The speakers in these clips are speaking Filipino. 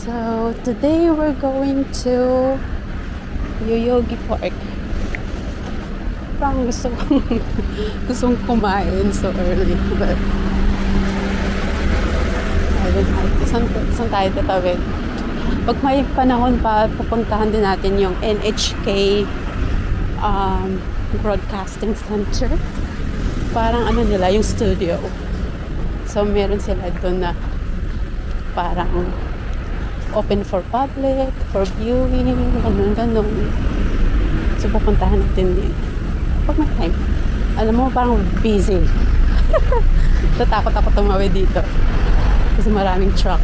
So today we're going to Yoyogi Park. Parang gustong kumain so early, but I don't know. Saan tayo tatawid? Pag may panahon pa, pupuntahan din natin yung NHK Broadcasting Center. Parang ano nila, yung studio. So meron sila doon na parang open for public, for viewing, ganun. So pupuntahan natin din. Pag may time. Alam mo, parang busy. Tatakot ako tumawid dito. Kasi maraming truck.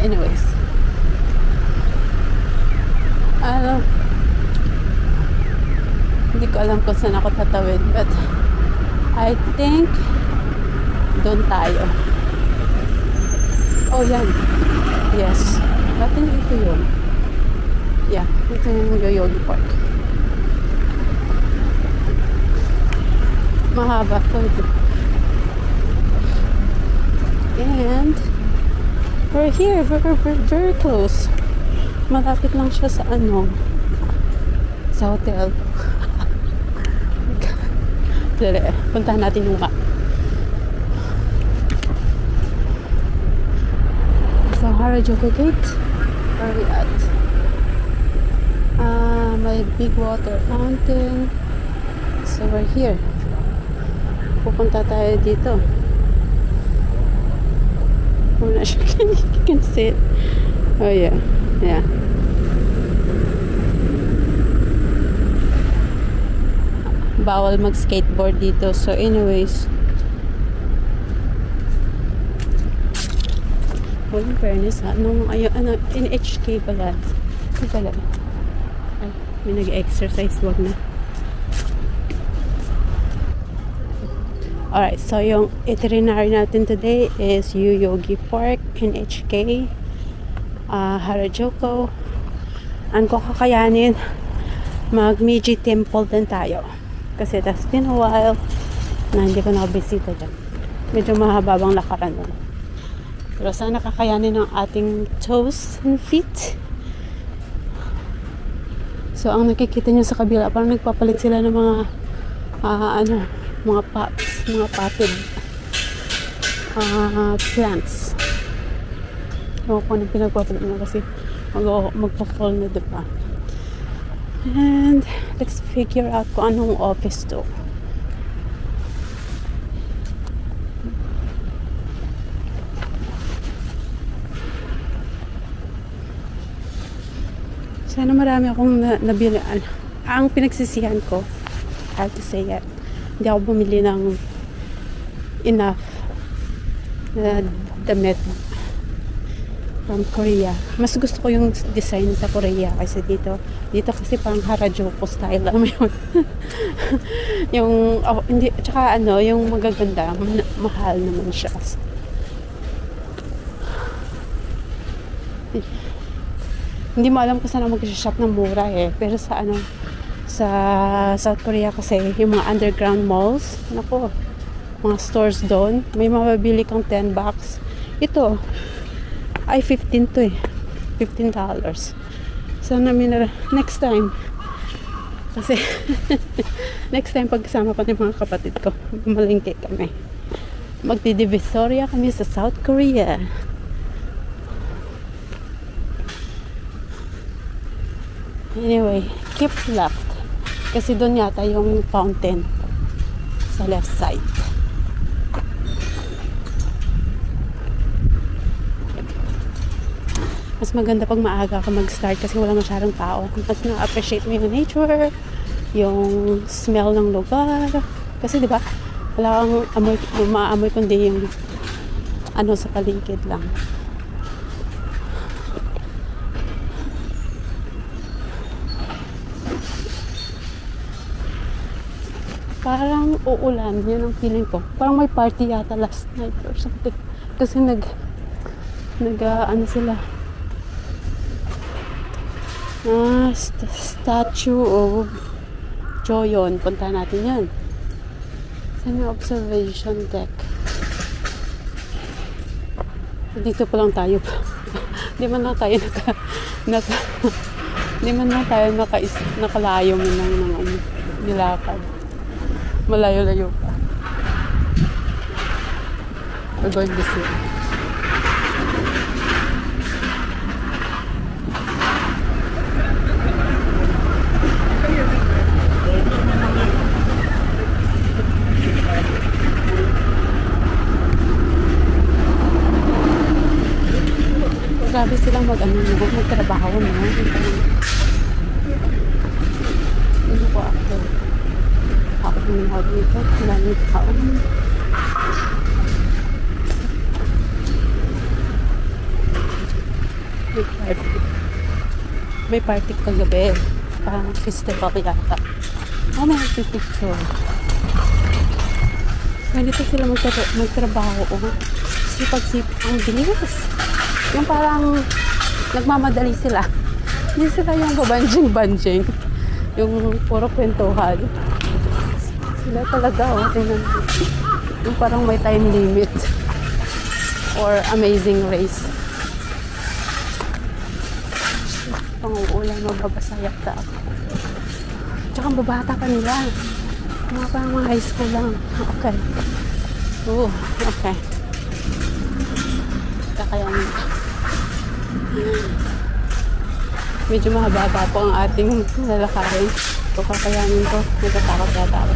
Anyways. Hindi ko alam kung saan ako tatawid. But I think doon tayo. Oh, yan. Yes. Batin ito yun. Yeah. Ito yung Yoyogi Park. Mahaba to ito. And we're here. We're very close. Malapit lang siya sa sa hotel. Dali, puntahan natin yung map. So, Harajuku Gate. Where are we at? May big water fountain. So, we're here. Pupunta tayo dito. I'm not sure you can see it. Oh, yeah. Yeah. Bawal mag-skateboard dito. So, anyways. Well, in fairness, NHK pala. Ito pala. Ay, may nag-exercise. Wag na. Alright, so yung itinerary natin today is Yoyogi Park, NHK, Harajuku. Ang kakayanin, mag-Meiji Temple din tayo. Kasi that's been a while na hindi ko nakabisita dyan. Medyo mahaba bang lakaran nun. Pero sana kakayanin ng ating toes and feet. So, ang nakikita nyo sa kabila, parang nagpapalit sila ng mga mga pots, mga potted plants. Ewan ko anong pinagpapalit mo kasi magpa-fall na diba. And let's figure out kung anong office to. Sana marami akong nabili. Ang pinagsisihan ko, I have to say it, hindi ako bumili ng enough damit from Korea. Mas gusto ko yung design sa Korea kasi dito kasi parang Harajuku style lang yun. Yung hindi, tsaka yung magaganda, mahal naman siya. Hindi mo alam kung saan mag-shop ng mura pero sa South Korea kasi yung mga underground malls, mga stores doon, may mababili kang $10. Ito ay 15 to $15. So next time kasi next time pagkasama ko ng mga kapatid ko, malingki kami, magdidivisoria kami sa South Korea. Anyway, keep left kasi doon yata yung fountain sa left side. Mas maganda pag maaga ka mag-start kasi wala masyadong tao. Mas na-appreciate mo yung nature, yung smell ng lugar. Kasi diba, wala kang maamoy kundi yung sa paligid lang. Parang uulan, yun ang feeling ko. Parang may party yata last night or something. Kasi sila. Statue of Joyon. Punta natin yan. Saan yung observation deck? Dito pa lang tayo. Di man lang tayo di man lang tayo nakalayo mo lang ng ano, nilakad. Malayo-layo pa. We're going to see. Grabe silang magtrabaho na. Ano ko ako? Ako pumunod dito. Maraming tao. May party kagabi. Parang festival yata. Oh, may picture. Ganito sila magtrabaho. Sipag-sipag. Ang bilis. Yung parang nagmamadali sila. Hindi sila yung babanjing-banjing. Yung puro kwentuhan. Sila talaga, oh. Tingnan. Yung parang may time limit. Or amazing race. Pang-uulan, magbabasa yata ako. Tsaka babata pa nila. Mga parang mga high school lang. Okay. Oo, okay. Kakayanin. Medyo mahaba po ang ating lalakarin. So, kakayanin ko. Natatakot yata ako.